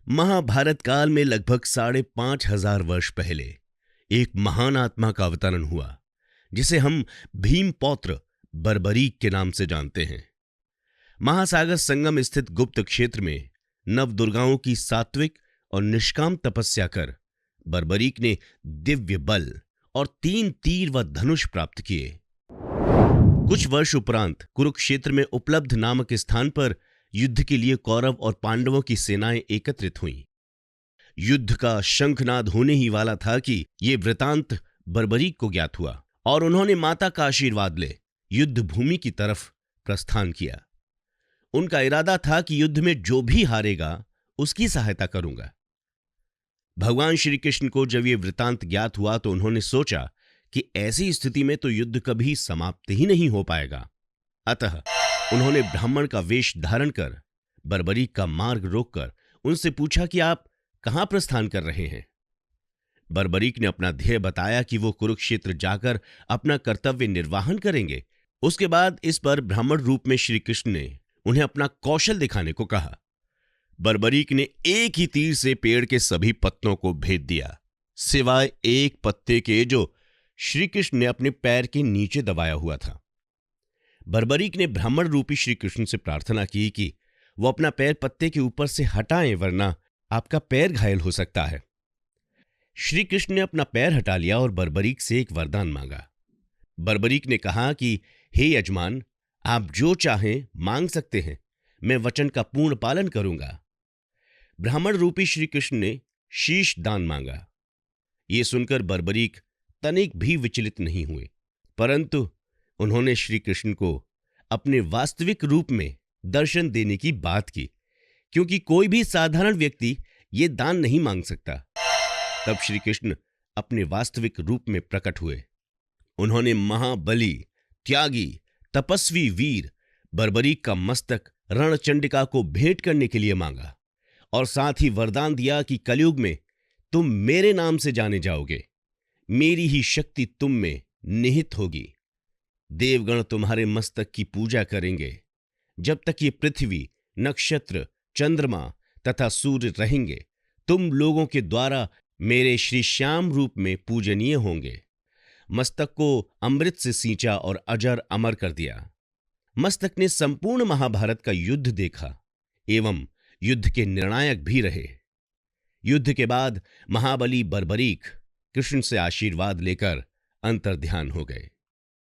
महाभारत काल में लगभग 5,500 वर्ष पहले एक महान आत्मा का अवतरण हुआ, जिसे हम भीम पौत्र बर्बरीक के नाम से जानते हैं। महासागर संगम स्थित गुप्त क्षेत्र में नवदुर्गाओं की सात्विक और निष्काम तपस्या कर बर्बरीक ने दिव्य बल और 3 तीर व धनुष प्राप्त किए। कुछ वर्ष उपरांत कुरुक्षेत्र में उपलब्ध नामक स्थान पर युद्ध के लिए कौरव और पांडवों की सेनाएं एकत्रित हुईं। युद्ध का शंखनाद होने ही वाला था कि ये वृतांत बर्बरीक को ज्ञात हुआ और उन्होंने माता का आशीर्वाद ले युद्ध भूमि की तरफ प्रस्थान किया। उनका इरादा था कि युद्ध में जो भी हारेगा उसकी सहायता करूंगा। भगवान श्री कृष्ण को जब ये वृतांत ज्ञात हुआ तो उन्होंने सोचा कि ऐसी स्थिति में तो युद्ध कभी समाप्त ही नहीं हो पाएगा। अतः उन्होंने ब्राह्मण का वेश धारण कर बर्बरीक का मार्ग रोककर उनसे पूछा कि आप कहां प्रस्थान कर रहे हैं। बर्बरीक ने अपना ध्येय बताया कि वो कुरुक्षेत्र जाकर अपना कर्तव्य निर्वाहन करेंगे। उसके बाद इस पर ब्राह्मण रूप में श्री कृष्ण ने उन्हें अपना कौशल दिखाने को कहा। बर्बरीक ने एक ही तीर से पेड़ के सभी पत्तों को भेद दिया, सिवाय एक पत्ते के जो श्री कृष्ण ने अपने पैर के नीचे दबाया हुआ था। बर्बरीक ने ब्राह्मण रूपी श्री कृष्ण से प्रार्थना की कि वो अपना पैर पत्ते के ऊपर से हटाएं, वरना आपका पैर घायल हो सकता है। श्री कृष्ण ने अपना पैर हटा लिया और बर्बरीक से एक वरदान मांगा। बर्बरीक ने कहा कि हे यजमान, आप जो चाहें मांग सकते हैं, मैं वचन का पूर्ण पालन करूंगा। ब्राह्मण रूपी श्री कृष्ण ने शीश दान मांगा। ये सुनकर बर्बरीक तनिक भी विचलित नहीं हुए, परंतु उन्होंने श्री कृष्ण को अपने वास्तविक रूप में दर्शन देने की बात की, क्योंकि कोई भी साधारण व्यक्ति ये दान नहीं मांग सकता। तब श्री कृष्ण अपने वास्तविक रूप में प्रकट हुए। उन्होंने महाबली, त्यागी, तपस्वी वीर बर्बरीक का मस्तक रणचंडिका को भेंट करने के लिए मांगा और साथ ही वरदान दिया कि कलयुग में तुम मेरे नाम से जाने जाओगे, मेरी ही शक्ति तुम में निहित होगी। देवगण तुम्हारे मस्तक की पूजा करेंगे। जब तक ये पृथ्वी, नक्षत्र, चंद्रमा तथा सूर्य रहेंगे, तुम लोगों के द्वारा मेरे श्री श्याम रूप में पूजनीय होंगे। मस्तक को अमृत से सींचा और अजर अमर कर दिया। मस्तक ने संपूर्ण महाभारत का युद्ध देखा एवं युद्ध के निर्णायक भी रहे। युद्ध के बाद महाबली बर्बरीक कृष्ण से आशीर्वाद लेकर अंतर्ध्यान हो गए।